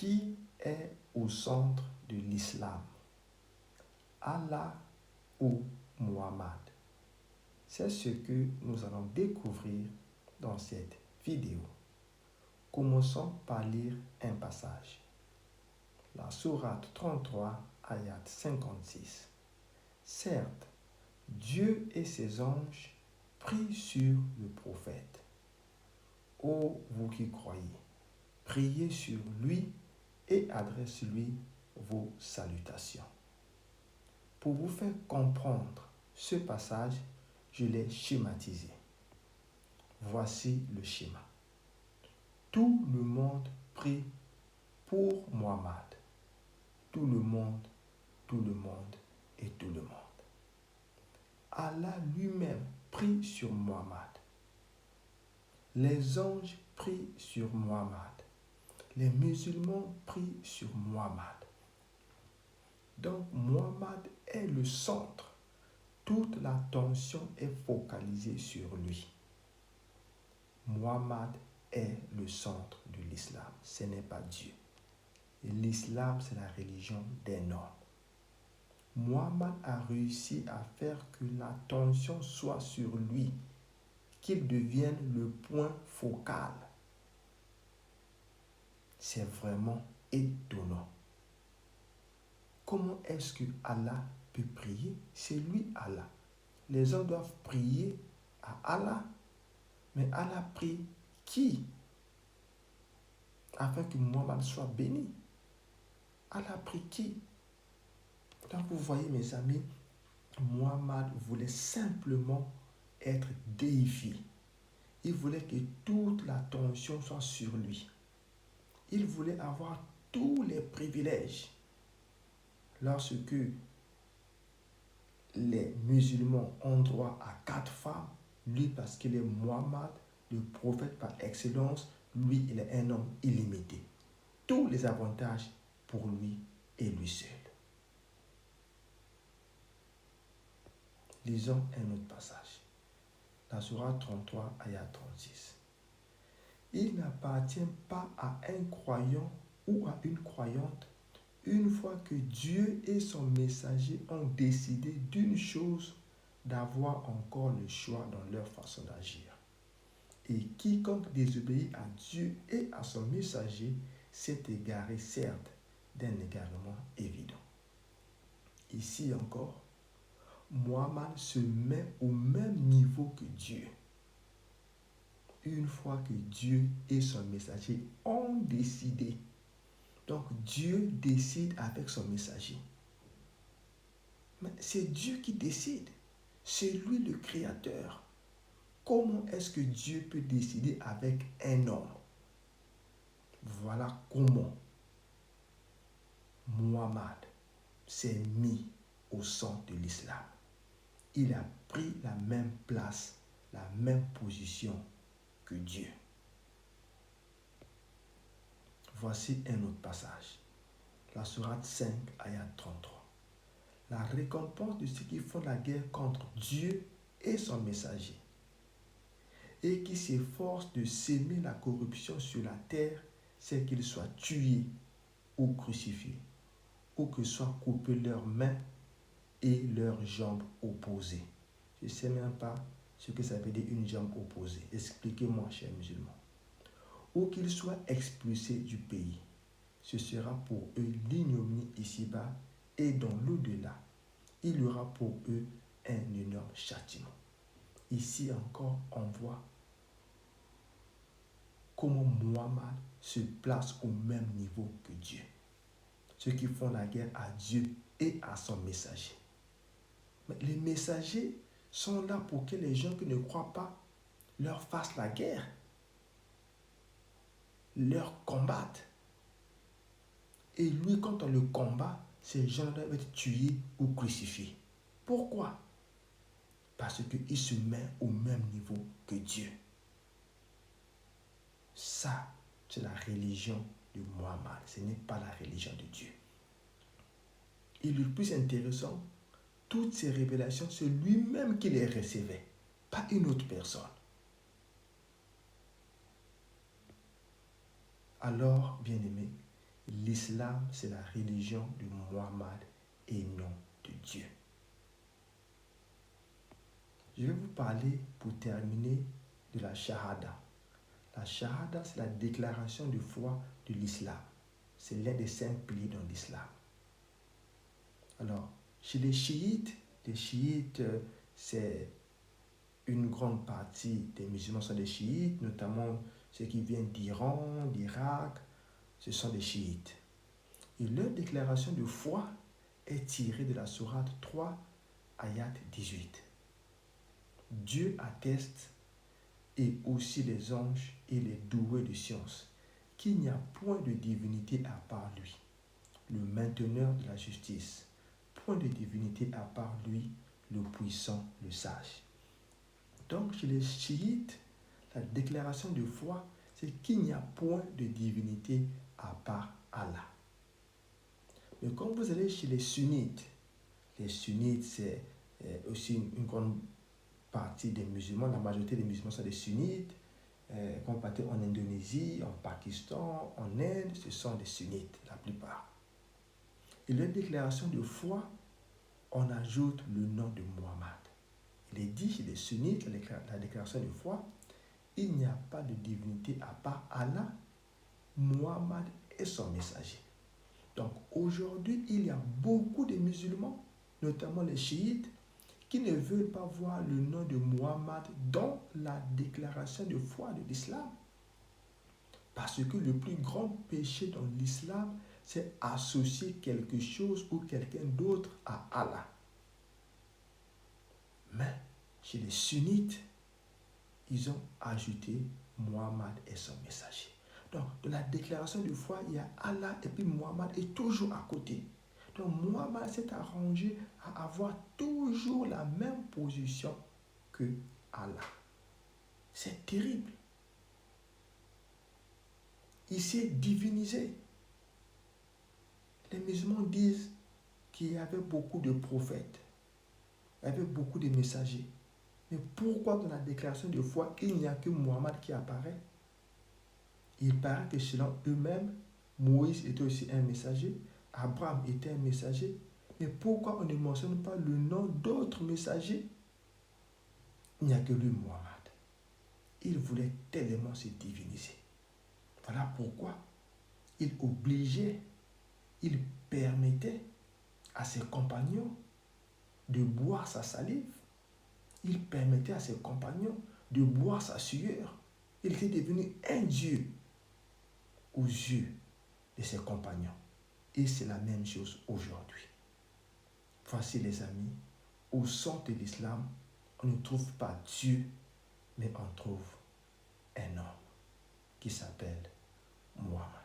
Qui est au centre de l'islam? Allah ou Muhammad? C'est ce que nous allons découvrir dans cette vidéo. Commençons par lire un passage. La sourate 33, ayat 56. Certes, Dieu et ses anges prient sur le prophète. Ô vous qui croyez, priez sur lui et adressez-lui vos salutations. Pour vous faire comprendre ce passage, je l'ai schématisé. Voici le schéma. Tout le monde prie pour Muhammad. Tout le monde et tout le monde. Allah lui-même prie sur Muhammad. Les anges prient sur Muhammad. Les musulmans prient sur Muhammad. Donc Muhammad est le centre. Toute l'attention est focalisée sur lui. Muhammad est le centre de l'islam. Ce n'est pas Dieu. Et l'islam, c'est la religion des normes. Muhammad a réussi à faire que l'attention soit sur lui, qu'il devienne le point focal. C'est vraiment étonnant. Comment est-ce que Allah peut prier? C'est lui Allah. Les gens doivent prier à Allah. Mais Allah prie qui? Afin que Muhammad soit béni. Allah prie qui? Donc vous voyez mes amis, Muhammad voulait simplement être déifié. Il voulait que toute l'attention soit sur lui. Il voulait avoir tous les privilèges. Lorsque les musulmans ont droit à 4 femmes, lui parce qu'il est Muhammad, le prophète par excellence, lui il est un homme illimité. Tous les avantages pour lui et lui seul. Lisons un autre passage. La sourate 33, ayat 36. Il n'appartient pas à un croyant ou à une croyante, une fois que Dieu et son messager ont décidé d'une chose, d'avoir encore le choix dans leur façon d'agir. Et quiconque désobéit à Dieu et à son messager s'est égaré, certes, d'un égarement évident. Ici encore, Muhammad se met au même niveau que Dieu. Une fois que Dieu et son messager ont décidé. Donc Dieu décide avec son messager. Mais c'est Dieu qui décide. C'est lui le créateur. Comment est-ce que Dieu peut décider avec un homme? Voilà comment Muhammad s'est mis au centre de l'islam. Il a pris la même place, la même position que Dieu. Voici un autre passage. La sourate 5, ayat 33. La récompense de ceux qui font la guerre contre Dieu et son messager et qui s'efforcent de s'aimer la corruption sur la terre, c'est qu'ils soient tués ou crucifiés, ou que soient coupées leurs mains et leurs jambes opposées. Je ne sais même pas ce que ça veut dire une jambe opposée. Expliquez-moi, chers musulmans. Ou qu'ils soient expulsés du pays. Ce sera pour eux l'ignominie ici-bas et dans l'au-delà. Il y aura pour eux un énorme châtiment. Ici encore, on voit comment Muhammad se place au même niveau que Dieu. Ceux qui font la guerre à Dieu et à son messager. Mais les messagers sont là pour que les gens qui ne croient pas leur fassent la guerre, leur combattent. Et lui, quand on le combat, ces gens doivent être tués ou crucifiés. Pourquoi? Parce qu'il se met au même niveau que Dieu. Ça, c'est la religion de Muhammad. Ce n'est pas la religion de Dieu. Et le plus intéressant, toutes ces révélations, c'est lui-même qui les recevait, pas une autre personne. Alors, bien-aimés, l'islam, c'est la religion de Mohammed et non de Dieu. Je vais vous parler, pour terminer, de la Shahada. La Shahada, c'est la déclaration de foi de l'islam. C'est l'un des 5 piliers dans l'islam. Alors, chez les chiites, c'est une grande partie des musulmans sont des chiites, notamment ceux qui viennent d'Iran, d'Irak, ce sont des chiites. Et leur déclaration de foi est tirée de la sourate 3, ayat 18. Dieu atteste, et aussi les anges et les doués de science, qu'il n'y a point de divinité à part lui, le mainteneur de la justice, point de divinité à part lui, le puissant, le sage. Donc, chez les chiites, la déclaration de foi, c'est qu'il n'y a point de divinité à part Allah. Mais quand vous allez chez les sunnites, c'est aussi une grande partie des musulmans, la majorité des musulmans sont des sunnites. Quand on partait en Indonésie, en Pakistan, en Inde, ce sont des sunnites, la plupart. Et leur déclaration de foi, on ajoute le nom de Muhammad. Il est dit chez les sunnites, la déclaration de foi, il n'y a pas de divinité à part Allah, Muhammad est son messager. Donc aujourd'hui, il y a beaucoup de musulmans, notamment les chiites, qui ne veulent pas voir le nom de Muhammad dans la déclaration de foi de l'islam. Parce que le plus grand péché dans l'islam, c'est associer quelque chose ou quelqu'un d'autre à Allah. Mais chez les sunnites, ils ont ajouté Muhammad est son messager. Donc, dans la déclaration de foi, il y a Allah et puis Muhammad est toujours à côté. Donc, Muhammad s'est arrangé à avoir toujours la même position que Allah. C'est terrible. Il s'est divinisé. Les musulmans disent qu'il y avait beaucoup de prophètes, il y avait beaucoup de messagers. Mais pourquoi dans la déclaration de foi, il n'y a que Muhammad qui apparaît? Il paraît que selon eux-mêmes, Moïse était aussi un messager, Abraham était un messager. Mais pourquoi on ne mentionne pas le nom d'autres messagers? Il n'y a que lui, Muhammad. Il voulait tellement se diviniser. Voilà pourquoi il obligeait, il permettait à ses compagnons de boire sa salive. Il permettait à ses compagnons de boire sa sueur. Il était devenu un Dieu aux yeux de ses compagnons. Et c'est la même chose aujourd'hui. Voici les amis, au centre de l'islam, on ne trouve pas Dieu, mais on trouve un homme qui s'appelle Muhammad.